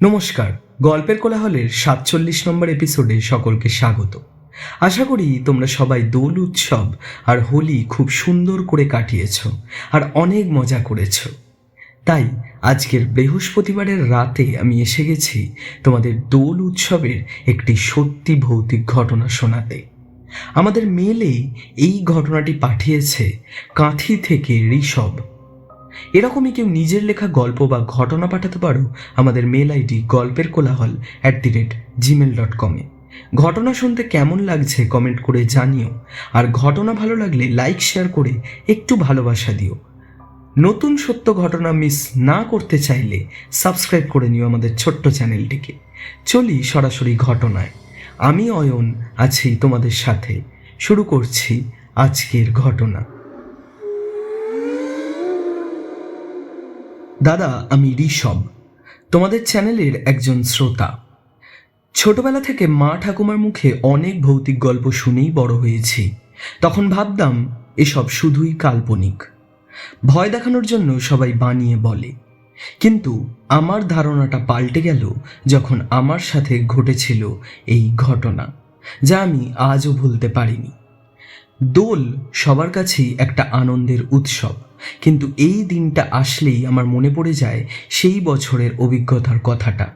নমস্কার, গল্পের কোলাহলের ৪৭ নম্বর এপিসোডে সকলকে স্বাগত। আশা করি তোমরা সবাই দোল উৎসব আর হোলি খুব সুন্দর করে কাটিয়েছ আর অনেক মজা করেছ। তাই আজকের বৃহস্পতিবারের রাতে আমি এসে গেছি তোমাদের দোল উৎসবের একটি সত্যি ভৌতিক ঘটনা শোনাতে। আমাদের মেলেই এই ঘটনাটি পাঠিয়েছে কাঁথি থেকে ঋষভ। এরকমই কেউ নিজের লেখা গল্প বা ঘটনা পাঠাতে পারো আমাদের মেল আইডি golperkolahal@gmail.com-এ। ঘটনা শুনতে কেমন লাগছে কমেন্ট করে জানিও, আর ঘটনা ভালো লাগলে লাইক শেয়ার করে একটু ভালোবাসা দিও। নতুন সত্য ঘটনা মিস না করতে চাইলে সাবস্ক্রাইব করে নিও আমাদের ছোট্ট চ্যানেলটিকে। চলি সরাসরি ঘটনায়। আমি অয়ন আছি তোমাদের সাথে। শুরু করছি আজকের ঘটনা। দাদা, আমি ঋষভ, তোমাদের চ্যানেলের একজন শ্রোতা। ছোটবেলা থেকে মা ঠাকুমার মুখে অনেক ভৌতিক গল্প শুনেই বড় হয়েছি। তখন ভাবতাম এসব শুধুই কাল্পনিক, ভয় দেখানোর জন্য সবাই বানিয়ে বলে। কিন্তু আমার ধারণাটা পাল্টে গেল যখন আমার সাথে ঘটেছিল এই ঘটনা, যা আমি আজও ভুলতে পারিনি। দোল সবার কাছেই একটা আনন্দের উৎসব, কিন্তু এই দিনটা আসলেই আমার মনে পড়ে যায় সেই বছরের অভিজ্ঞতার কথাটা।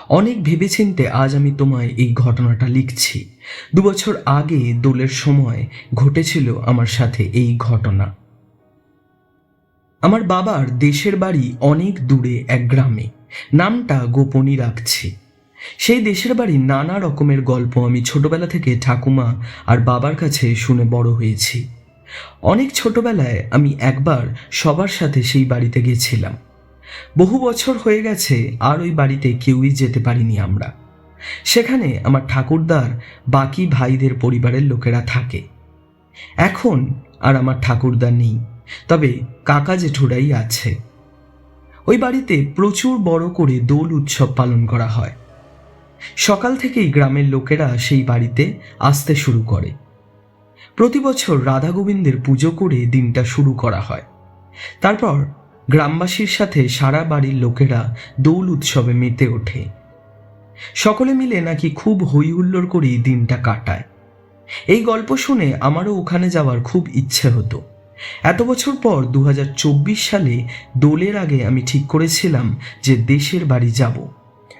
অনেক ভেবেচিন্তে আজ আমি তোমায় এই ঘটনাটা লিখছি। 2 বছর আগে দোলের সময় ঘটেছিল আমার সাথে এই ঘটনা। আমার বাবার দেশের বাড়ি অনেক দূরে এক গ্রামে, নামটা গোপনই রাখছি। সেই দেশের বাড়ির নানা রকমের গল্প আমি ছোটবেলা থেকে ঠাকুমা আর বাবার কাছে শুনে বড় হয়েছি। অনেক ছোটবেলায় আমি একবার সবার সাথে সেই বাড়িতে গেছিলাম। বহু বছর হয়ে গেছে আর ওই বাড়িতে কেউই যেতে পারিনি আমরা। সেখানে আমার ঠাকুরদার বাকি ভাইদের পরিবারের লোকেরা থাকে। এখন আর আমার ঠাকুরদা নেই, তবে কাকা জেঠুরাই আছে। ওই বাড়িতে প্রচুর বড় করে দোল উৎসব পালন করা হয়। সকাল থেকেই গ্রামের লোকেরা সেই বাড়িতে আসতে শুরু করে। প্রতি বছর রাধা গোবিন্দের পুজো করে দিনটা শুরু করা হয়। তারপর গ্রামবাসীর সাথে সারা বাড়ির লোকেরা দোল উৎসবে মেতে ওঠে। সকলে মিলে নাকি খুব হই হুল্লোড় করেই দিনটা কাটায়। এই গল্প শুনে আমারও ওখানে যাওয়ার খুব ইচ্ছে হতো। এত বছর পর 2024 সালে দোলের আগে আমি ঠিক করেছিলাম যে দেশের বাড়ি যাব।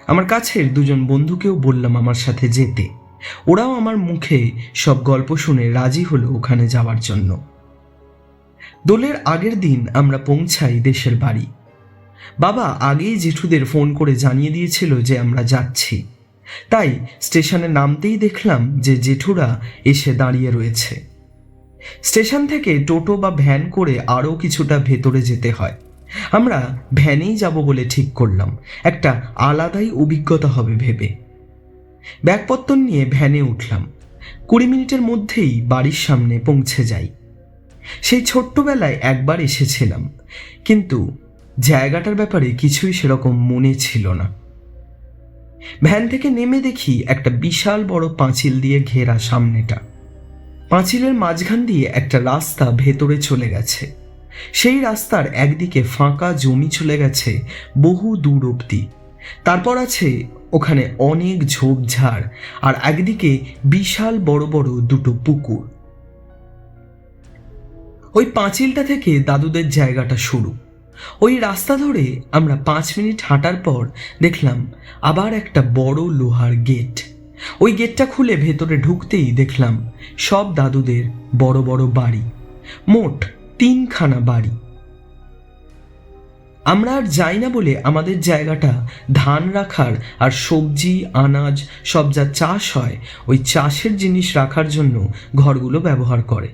আমার কাছের 2জন বন্ধুকেও বললাম আমার সাথে যেতে। ওরাও আমার মুখে সব গল্প শুনে রাজি হলো ওখানে যাওয়ার জন্য। দোলের আগের দিন আমরা পৌঁছাই দেশের বাড়ি। বাবা আগেই জেঠুদের ফোন করে জানিয়ে দিয়েছিল যে আমরা যাচ্ছি। তাই স্টেশনে নামতেই দেখলাম যে জেঠুরা এসে দাঁড়িয়ে রয়েছে। স্টেশন থেকে টোটো বা ভ্যান করে আরও কিছুটা ভেতরে যেতে হয়। আমরা ভ্যানেই যাব বলে ঠিক করলাম, একটা আলাদাই অভিজ্ঞতা হবে ভেবে। ব্যাগপত্র নিয়ে ভ্যানে উঠলাম। 20 মিনিটের মধ্যেই বাড়ির সামনে পৌঁছে যাই। সেই ছোট্টবেলায় একবার এসেছিলাম, কিন্তু জায়গাটার ব্যাপারে কিছুই সেরকম মনে ছিল না। ভ্যান থেকে নেমে দেখি একটা বিশাল বড় পাঁচিল দিয়ে ঘেরা সামনেটা। পাঁচিলের মাঝখান দিয়ে একটা রাস্তা ভেতরে চলে গেছে। সেই রাস্তার একদিকে ফাঁকা জমি চলে গেছে বহু দূর অবধি। তারপর আছে ওখানে অনেক ঝোপঝাড়, আর একদিকে বিশাল বড় বড় 2টো পুকুর। ওই পাঁচিলটা থেকে দাদুদের জায়গাটা শুরু। ওই রাস্তা ধরে আমরা 5 মিনিট হাঁটার পর দেখলাম আবার একটা বড় লোহার গেট। ওই গেটটা খুলে ভেতরে ঢুকতেই দেখলাম সব দাদুদের বড় বড় বাড়ি, মোট 3খানা বাড়ি। আমরা আর যাই না বলে আমাদের জায়গাটা ধান রাখার আর সবজি আনাজ সব যা চাষ হয় ওই চাষের জিনিস রাখার জন্য ঘরগুলো ব্যবহার করে।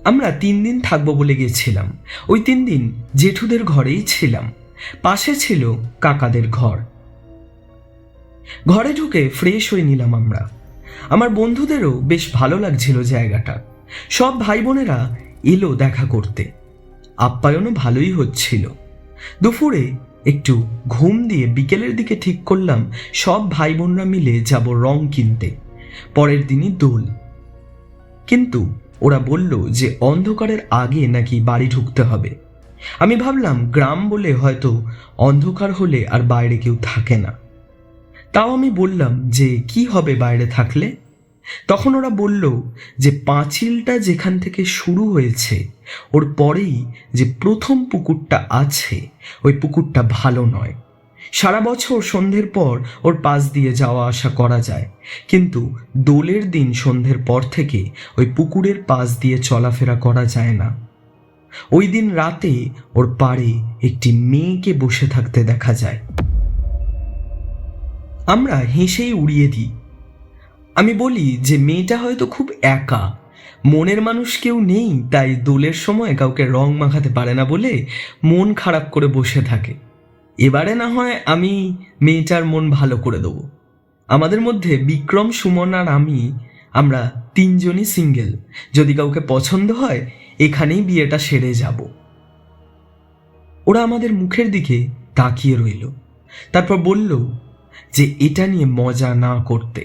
আমরা 3 দিন থাকবো বলে গেছিলাম। ওই 3 দিন জেঠুদের ঘরেই ছিলাম। পাশে ছিল কাকাদের ঘর। ঘরে ঢুকে ফ্রেশ হয়ে নিলাম আমরা। আমার বন্ধুদেরও বেশ ভালো লাগছিল জায়গাটা। সব ভাই বোনেরা এলো দেখা করতে। আপ্যায়নও ভালোই হচ্ছিল। দুপুরে একটু ঘুম দিয়ে বিকেলের দিকে ঠিক করলাম সব ভাই বোনরা মিলে যাব রং কিনতে। পরের দিনই দোল। কিন্তু ওরা বলল যে অন্ধকারের আগে নাকি বাড়ি ঢুকতে হবে। আমি ভাবলাম গ্রাম বলে হয়তো অন্ধকার হলে আর বাইরে কেউ থাকে না। তাও আমি বললাম যে কি হবে বাইরে থাকলে। তখন ওরা বলল যে পাঁচিলটা যেখান থেকে শুরু হয়েছে ওর পরেই যে প্রথম পুকুরটা আছে ওই পুকুরটা ভালো নয়। সারা বছর সন্ধ্যের পর ওর পাশ দিয়ে যাওয়া আসা করা যায়, কিন্তু দোলের দিন সন্ধ্যের পর থেকে ওই পুকুরের পাশ দিয়ে চলাফেরা করা যায় না। ওই দিন রাতে ওর পাড়ে একটি মেয়েকে বসে থাকতে দেখা যায়। আমরা হেসেই উড়িয়ে দিই। আমি বলি যে মেয়েটা হয়তো খুব একা, মনের মানুষ কেউ নেই, তাই দোলের সময় কাউকে রং মাখাতে পারে না বলে মন খারাপ করে বসে থাকে। এবারে না হয় আমি মেয়েটার মন ভালো করে দেবো। আমাদের মধ্যে বিক্রম, সুমন আর আমরা তিনজনই সিঙ্গেল। যদি কাউকে পছন্দ হয় এখানেই বিয়েটা সেরে যাব। ওরা আমাদের মুখের দিকে তাকিয়ে রইল, তারপর বলল যে এটা নিয়ে মজা না করতে।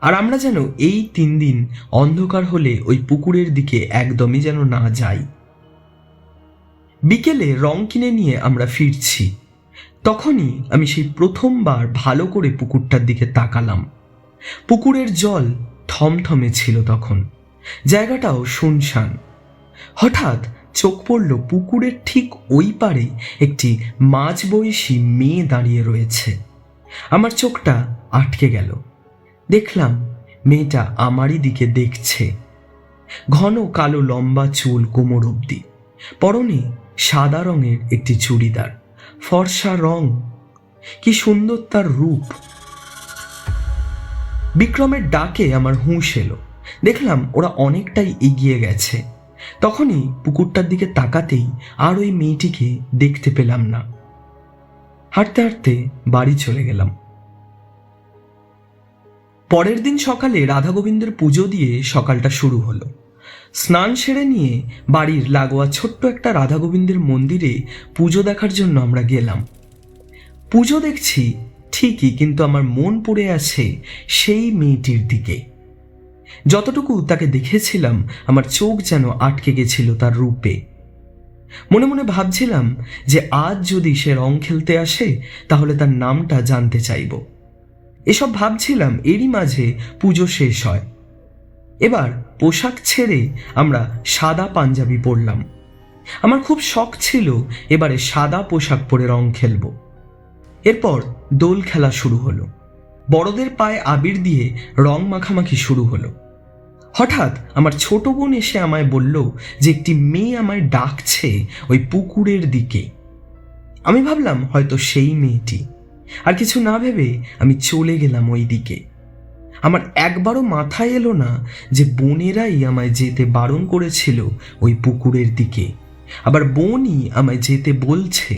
আর আমরা যেন এই 3 দিন অন্ধকার হলে ওই পুকুরের দিকে একদমই যেন না যাই। বিকেলে রং কিনে নিয়ে আমরা ফিরছি, তখনই আমি সেই প্রথমবার ভালো করে পুকুরটার দিকে তাকালাম। পুকুরের জল থমথমে ছিল তখন, জায়গাটাও শুনশান। হঠাৎ চোখ পড়ল পুকুরের ঠিক ওই পারে একটি মাঝবয়সী মেয়ে দাঁড়িয়ে রয়েছে। আমার চোখটা আটকে গেল। দেখলাম মেয়েটা আমারই দিকে দেখছে। ঘন কালো লম্বা চুল কোমর অবধি, পরনে সাদা রঙের একটি চুড়িদার, ফর্সা রং, কি সুন্দর তার রূপ। বিক্রমের ডাকে আমার হুঁশ এলো। দেখলাম ওরা অনেকটাই এগিয়ে গেছে। তখনই পুকুরটার দিকে তাকাতেই আর ওই মেয়েটিকে দেখতে পেলাম না। হাঁটতে হাঁটতে বাড়ি চলে গেলাম। পরের দিন সকালে রাধা গোবিন্দের পুজো দিয়ে সকালটা শুরু হলো। স্নান সেরে নিয়ে বাড়ির লাগোয়া ছোট্ট একটা রাধা গোবিন্দের মন্দিরে পুজো দেখার জন্য আমরা গেলাম। পুজো দেখছি ঠিকই, কিন্তু আমার মন পড়ে আছে সেই মেয়েটির দিকে। যতটুকু তাকে দেখেছিলাম আমার চোখ যেন আটকে গেছিল তার রূপে। মনে মনে ভাবছিলাম যে আজ যদি সে রং খেলতে আসে তাহলে তার নামটা জানতে চাইব। এসব ভাবছিলাম, এরই মাঝে পুজো শেষ হয়। এবার পোশাক ছেড়ে আমরা সাদা পাঞ্জাবি পরলাম। আমার খুব শখ ছিল এবারে সাদা পোশাক পরে রং খেলব। এরপর দোল খেলা শুরু হলো। বড়দের পায়ে আবির দিয়ে রং মাখামাখি শুরু হলো। হঠাৎ আমার ছোট বোন এসে আমায় বলল যে একটি মেয়ে আমায় ডাকছে ওই পুকুরের দিকে। আমি ভাবলাম হয়তো সেই মেয়েটি। আর কিছু না ভেবে আমি চলে গেলাম ওই দিকে। আমার একবারও মাথায় এলো না যে বোনেরাই আমায় যেতে বারণ করেছিল ওই পুকুরের দিকে, আবার বোনই আমায় যেতে বলছে।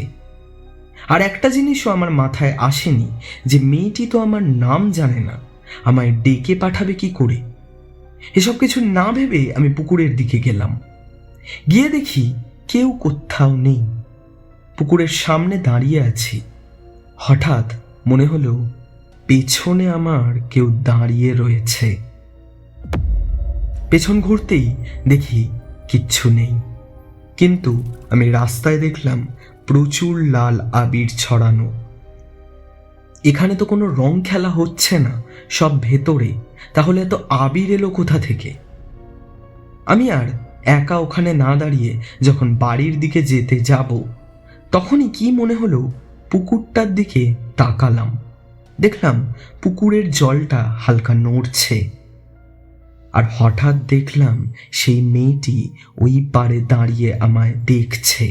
আর একটা জিনিসও আমার মাথায় আসেনি যে মেয়েটি তো আমার নাম জানে না, আমায় ডেকে পাঠাবে কি করে। এসব কিছু না ভেবে আমি পুকুরের দিকে গেলাম। গিয়ে দেখি কেউ কোথাও নেই। পুকুরের সামনে দাঁড়িয়ে আছি। হঠাৎ মনে হলো পেছনে আমার কেউ দাঁড়িয়ে রয়েছে। পেছন ঘুরতেই দেখি কিচ্ছু নেই, কিন্তু আমি রাস্তায় দেখলাম প্রচুর লাল আবির ছড়ানো। এখানে তো কোনো রং খেলা হচ্ছে না, সব ভেতরে। তাহলে এত আবির এলো কোথা থেকে? আমি আর একা ওখানে না দাঁড়িয়ে যখন বাড়ির দিকে যেতে যাব, তখনই কি মনে হলো পুকুরটার দিকে তাকালাম। দেখলাম পুকুরের জলটা হালকা নড়ছে। আর হঠাৎ দেখলাম সেই মেয়েটি ওই পারে দাঁড়িয়ে আমায় দেখছে।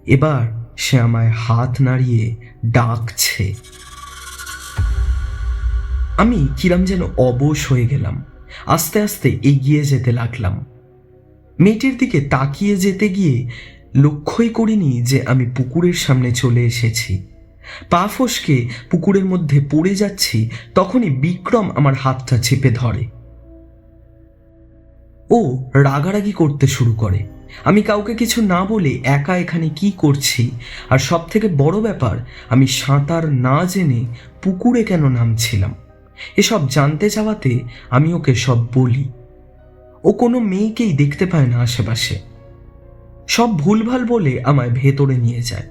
এবার সে আমায় হাত নাড়িয়ে ডাকছে। আমি কিরম যেন অবশ হয়ে গেলাম। আস্তে আস্তে এগিয়ে যেতে লাগলাম। মেয়েটির দিকে তাকিয়ে যেতে গিয়ে লক্ষ্যই করিনি যে আমি পুকুরের সামনে চলে এসেছি। পা ফসকে পুকুরের মধ্যে পড়ে যাচ্ছি, তখনই বিক্রম আমার হাতটা চেপে ধরে। ও রাগারাগি করতে শুরু করে। আমি কাউকে কিছু না বলে একা এখানে কি করছি, আর সব থেকে বড় ব্যাপার আমি সাঁতার না জেনে পুকুরে কেন নামছিলাম। এসব জানতে চাওয়াতে আমি ওকে সব বলি। ও কোনো মেয়েকেই দেখতে পায় না আশেপাশে। সব ভুলভাল বলে আমায় ভেতরে নিয়ে যায়।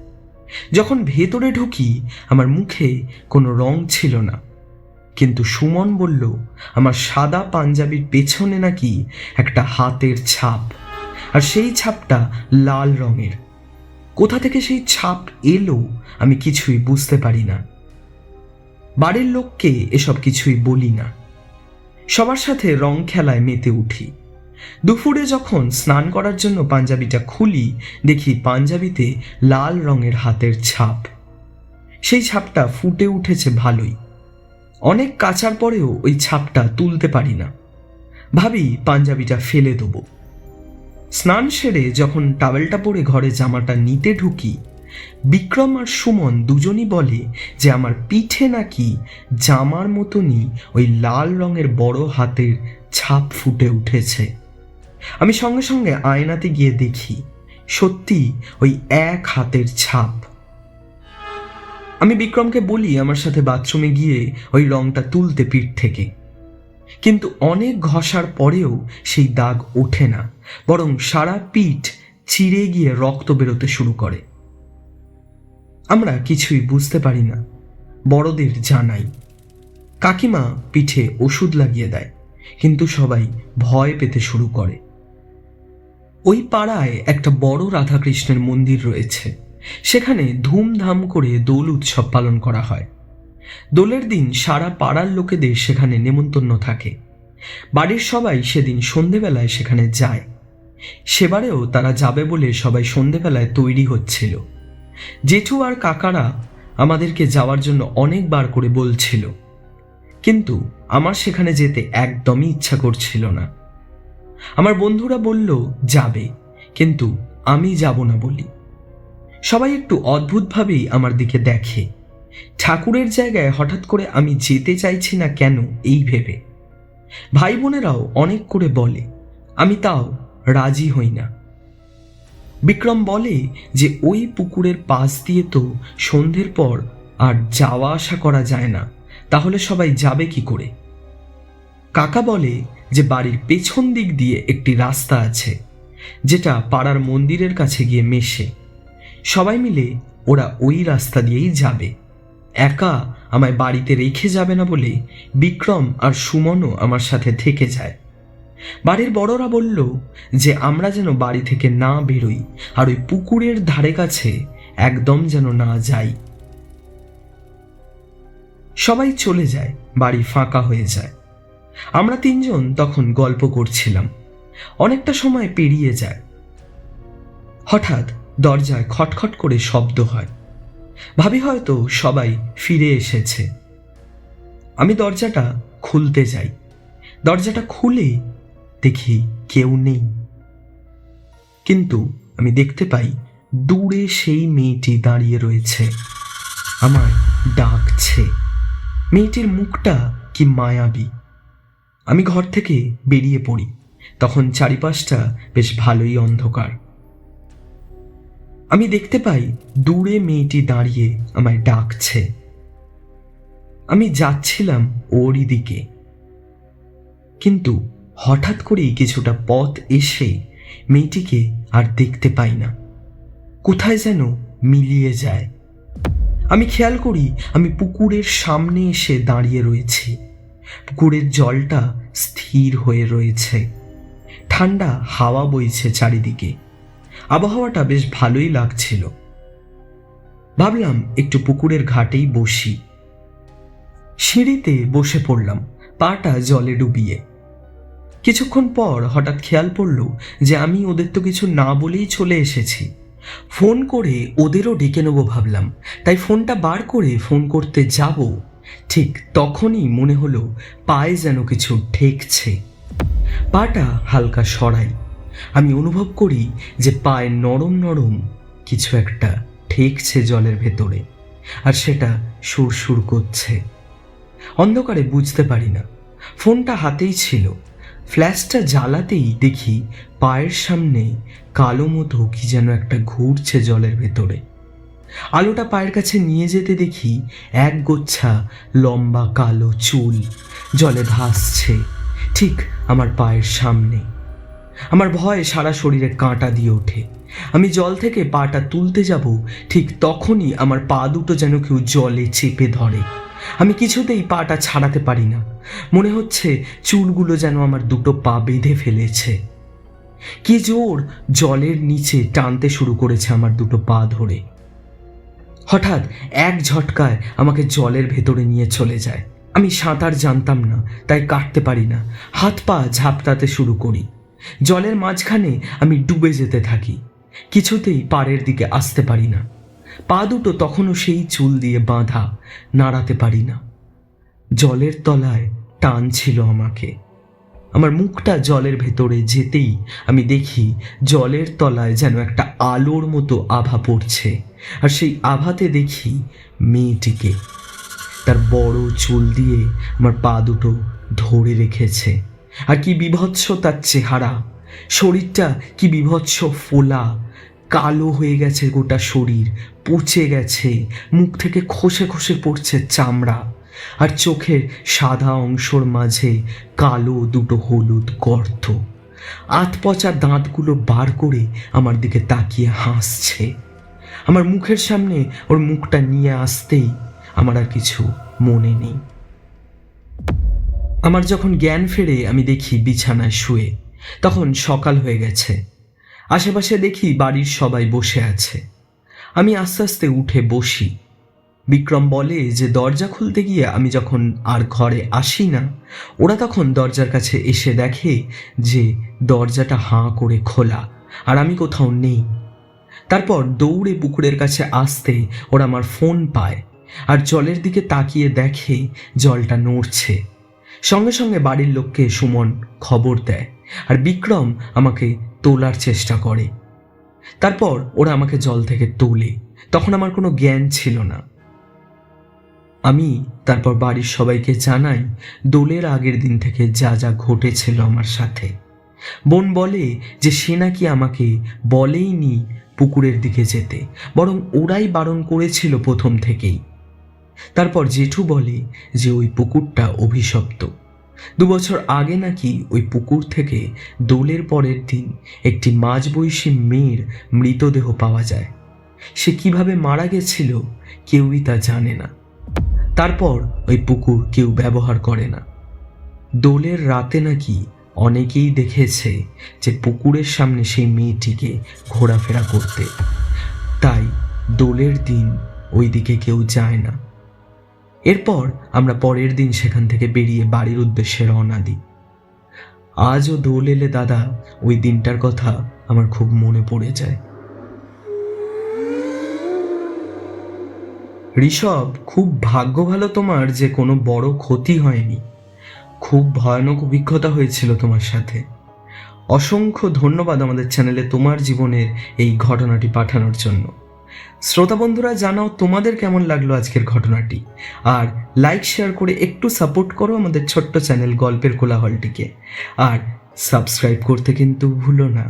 যখন ভেতরে ঢুকি আমার মুখে কোনো রং ছিল না, কিন্তু সুমন বলল আমার সাদা পাঞ্জাবির পেছনে নাকি একটা হাতের ছাপ, আর সেই ছাপটা লাল রঙের। কোথা থেকে সেই ছাপ এলো আমি কিছুই বুঝতে পারি না। বাড়ির লোককে এসব কিছুই বলি না, সবার সাথে রং খেলায় মেতে উঠি। দুপুরে যখন স্নান করার জন্য পাঞ্জাবিটা খুলি, দেখি পাঞ্জাবিতে লাল রঙের হাতের ছাপ। সেই ছাপটা ফুটে উঠেছে ভালোই। অনেক কাচার পরেও ওই ছাপটা তুলতে পারি না। ভাবি পাঞ্জাবিটা ফেলে দেবো। স্নান সেরে যখন টাওয়েলটা পরে ঘরে জামাটা নিতে ঢুকি, বিক্রম আর সুমন দুজনই বলে যে আমার পিঠে নাকি জামার মতনই ওই লাল রঙের বড় হাতের ছাপ ফুটে উঠেছে। আমি সঙ্গে সঙ্গে আয়নাতে গিয়ে দেখি সত্যি ওই এক হাতের ছাপ। আমি বিক্রমকে বলি আমার সাথে বাথরুমে গিয়ে ওই রংটা তুলতে পিঠ থেকে, কিন্তু অনেক ঘষার পরেও সেই দাগ ওঠে না, বরং সারা পিঠ চিড়ে গিয়ে রক্ত বেরোতে শুরু করে। আমরা কিছুই বুঝতে পারি না, বড়দের জানাই। কাকিমা পিঠে ওষুধ লাগিয়ে দেয়, কিন্তু সবাই ভয় পেতে শুরু করে। ওই পাড়ায় একটা বড় রাধাকৃষ্ণের মন্দির রয়েছে, সেখানে ধুমধাম করে দোল উৎসব পালন করা হয়। দোলের দিন সারা পাড়ার লোকেদের সেখানে নেমন্তন্ন থাকে। বাড়ির সবাই সেদিন সন্ধেবেলায় সেখানে যায়। সেবারেও তারা যাবে বলে সবাই সন্ধেবেলায় তৈরি হচ্ছিল। জেঠু আর কাকারা আমাদেরকে যাওয়ার জন্য অনেকবার করে বলছিল, কিন্তু আমার সেখানে যেতে একদমই ইচ্ছা করছিল না। আমার বন্ধুরা বলল যাবে, কিন্তু আমি যাব না বলি। সবাই একটু অদ্ভুতভাবেই আমার দিকে দেখে। ঠাকুরের জায়গায় হঠাৎ করে আমি যেতে চাইছি না কেন এই ভেবে। ভাই বোনেরাও অনেক করে বলে, আমি তাও রাজি হই না। বিক্রম বলে যে ওই পুকুরের পাশ দিয়ে তো সন্ধ্যের পর আর যাওয়া আসা করা যায় না, তাহলে সবাই যাবে কি করে। কাকা বলে যে বাড়ির পেছন দিক দিয়ে একটি রাস্তা আছে, যেটা পাড়ার মন্দিরের কাছে গিয়ে মেশে। সবাই মিলে ওরা ওই রাস্তা দিয়েই যাবে। একা আমায় বাড়িতে রেখে যাবে না বলে বিক্রম আর সুমনও আমার সাথে থেকে যায়। বাড়ির বড়রা বলল যে আমরা যেন বাড়ি থেকে না বেরোই, আর ওই পুকুরের ধারে কাছে একদম যেন না যাই। সবাই চলে যায়, বাড়ি ফাঁকা হয়ে যায়। আমরা তিনজন তখন গল্প করছিলাম। অনেকটা সময় পেরিয়ে যায়। হঠাৎ দরজায় খটখট করে শব্দ হয়। ভাবি হয়তো সবাই ফিরে এসেছে। আমি দরজাটা খুলতে যাই। দরজাটা খুলে দেখি কেউ নেই, কিন্তু আমি দেখতে পাই দূরে সেই মেয়েটি দাঁড়িয়ে রয়েছে, আমায় ডাকছে। মেয়েটির মুখটা কি মায়াবী। আমি ঘর থেকে বেরিয়ে পড়ি। তখন চারিপাশটা বেশ ভালোই অন্ধকার। আমি দেখতে পাই দূরে মেয়েটি দাঁড়িয়ে আমায় ডাকছে। আমি যাচ্ছিলাম ওরই দিকে, কিন্তু হঠাৎ করেই কিছুটা পথ এসে মেয়েটিকে আর দেখতে পাই না। কোথায় যেন মিলিয়ে যায়। আমি খেয়াল করি আমি পুকুরের সামনে এসে দাঁড়িয়ে রয়েছি। পুকুরের জলটা স্থির হয়ে রয়েছে। ঠান্ডা হাওয়া বইছে চারিদিকে। আবহাওয়াটা বেশ ভালোই লাগছিল। ভাবলাম একটু পুকুরের ঘাটেই বসি। সিঁড়িতে বসে পড়লাম, পাটা জলে ডুবিয়ে। কিছুক্ষণ পর হঠাৎ খেয়াল পড়ল যে আমি ওদের তো কিছু না বলেই চলে এসেছি। ফোন করে ওদেরও ডেকে নেবো ভাবলাম, তাই ফোনটা বার করে ফোন করতে যাব। ঠিক তখনই মনে হলো পায়ে যেন কিছু ঠেকছে। পাটা হালকা সরাই। আমি অনুভব করি যে পায়ে নরম নরম কিছু একটা ঠেকছে জলের ভেতরে, আর সেটা সুরসুর করছে। অন্ধকারে বুঝতে পারি না। ফোনটা হাতেই ছিল। ফ্ল্যাশটা জ্বালাতেই দেখি পায়ের সামনে কালো মতো কি যেন একটা ঘুরছে জলের ভেতরে। আলোটা পায়ের কাছে নিয়ে যেতে দেখি এক গোচ্ছা লম্বা কালো চুল জলে ভাসছে ঠিক আমার পায়ের সামনে। আমার ভয়ে সারা শরীরে কাঁটা দিয়ে ওঠে। আমি জল থেকে পাটা তুলতে যাব, ঠিক তখনই আমার পা দুটো যেন কেউ জলে চেপে ধরে। আমি কিছুতেই পাটা ছাড়াতে পারি না। মনে হচ্ছে চুলগুলো যেন আমার দুটো পা বেঁধে ফেলেছে। কি জোর জলের নিচে টানতে শুরু করেছে আমার দুটো পা ধরে। হঠাৎ এক ঝটকায় আমাকে জলের ভেতরে নিয়ে চলে যায়। আমি সাঁতার জানতাম না, তাই কাটতে পারি না। হাত পা ঝাপটাতে শুরু করি। জলের মাঝখানে আমি ডুবে যেতে থাকি। কিছুতেই পাড়ের দিকে আসতে পারি না। পা দুটো তখনও সেই চুল দিয়ে বাঁধা, নাড়াতে পারি না। জলের তলায় টান ছিল আমাকে। আমার মুখটা জলের ভেতরে যেতেই আমি দেখি জলের তলায় যেন একটা আলোর মতো আভা পড়ছে, আর সেই আভাতে দেখি মেয়েটিকে। তার বড় চুল দিয়ে আমার পা দুটো ধরে রেখেছে। আর কি বিভৎস তার চেহারা, শরীরটা কি বিভৎস ফোলা, কালো হয়ে গেছে গোটা শরীর, পচে গেছে, মুখ থেকে খসে খসে পড়ছে চামড়া, আর চোখের সাদা অংশর মাঝে কালো দুটো হলুদ গর্ত। আধপচা দাঁতগুলো বার করে আমার দিকে তাকিয়ে হাসছে। আমার মুখের সামনে ওর মুখটা নিয়ে আসতেই আমার আর কিছু মনে নেই। আমার যখন জ্ঞান ফেরে আমি দেখি বিছানায় শুয়ে। তখন সকাল হয়ে গেছে। আশেপাশে দেখি বাড়ির সবাই বসে আছে। আমি আস্তে আস্তে উঠে বসি। বিক্রম বলে যে দরজা খুলতে গিয়ে আমি যখন আর ঘরে আসি না, ওরা তখন দরজার কাছে এসে দেখে যে দরজাটা হাঁ করে খোলা, আর আমি কোথাও নেই। তারপর দৌড়ে পুকুরের কাছে আসতে ওরা আমার ফোন পায়, আর জলের দিকে তাকিয়ে দেখে জলটা নড়ছে। সঙ্গে সঙ্গে বাড়ির লোককে সুমন খবর দেয়, আর বিক্রম আমাকে তোলার চেষ্টা করে। তারপর ওরা আমাকে জল থেকে তোলে। তখন আমার কোনো জ্ঞান ছিল না। আমি তারপর বাড়ির সবাইকে জানাই দোলের আগের দিন থেকে যা যা ঘটেছিল আমার সাথে। বোন বলে যে সে নাকি আমাকে বলেইনি পুকুরের দিকে যেতে, বরং ওরাই বারণ করেছিল প্রথম থেকেই। তারপর জেঠু বলে যে ওই পুকুরটা অভিশপ্ত। 2 বছর আগে নাকি ওই পুকুর থেকে দোলের পরের দিন একটি মাঝবয়সী মেয়ের মৃতদেহ পাওয়া যায়। সে কিভাবে মারা গেছিল কেউই তা জানে না। তারপর ওই পুকুর কেউ ব্যবহার করে না। দোলের রাতে নাকি অনেকেই দেখেছে যে পুকুরের সামনে সেই মেয়েটিকে ঘোরাফেরা করতে, তাই দোলের দিন ওই দিকে কেউ যায় না। এরপর আমরা পরের দিন সেখান থেকে বেরিয়ে বাড়ির উদ্দেশ্যে রওনা দিই। আজও দোল এলে দাদা ওই দিনটার কথা আমার খুব মনে পড়ে যায়। ঋষভ, খুব ভাগ্য ভালো তোমার যে কোনো বড় ক্ষতি হয়নি। খুব ভয়ানক অভিজ্ঞতা হয়েছিল তোমার সাথে। অসংখ্য ধন্যবাদ আমাদের চ্যানেলে তোমার জীবনের এই ঘটনাটি পাঠানোর জন্য। শ্রোতা বন্ধুরা, জানাও তোমাদের কেমন লাগলো আজকের ঘটনাটি, আর লাইক শেয়ার করে একটু সাপোর্ট করো আমাদের ছোট্ট চ্যানেল গল্পের কোলাহলটিকে, আর সাবস্ক্রাইব করতে কিন্তু ভুলো না।